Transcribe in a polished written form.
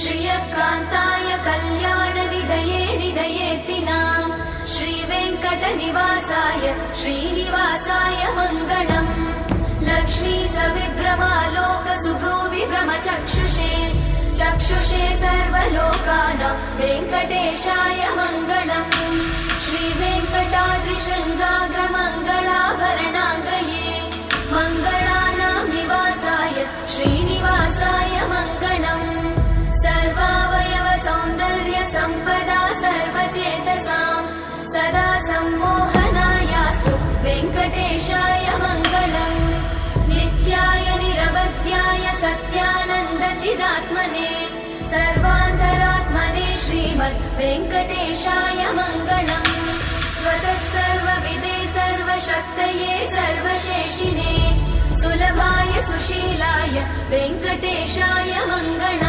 श्रियकान्ताय कल्याणनिधये निधयेत्तिनाम् श्रीवेङ्कटनिवासाय श्रीनिवासाय मङ्गलम् लक्ष्मी सविभ्रमालोकसुभ्रूविभ्रमचक्षुषे चक्षुषे सर्वलोकानां वेङ्कटेशाय मङ्गलम् श्रीवेङ्कटाद्रिशृङ्गाग्रमङ्गलाभरणाङ्ग्रये मङ्गलानां निवासाय श्रीनिवासाय मङ्गलम् सर्वावयव सौन्दर्य सम्पदा सर्वचेतसां सदा सम्मोहनायास्तु वेङ्कटेशाय मङ्गलम् नित्याय निरवध्याय सत्यानन्दचिदात्मने सर्वान्तरात्मने श्रीमद् वेङ्कटेशाय मङ्गलम् स्वतः सर्वविदे सर्वशक्तये सर्वशेषिने सुलभाय सुशीलाय वेङ्कटेशाय मङ्गलम्।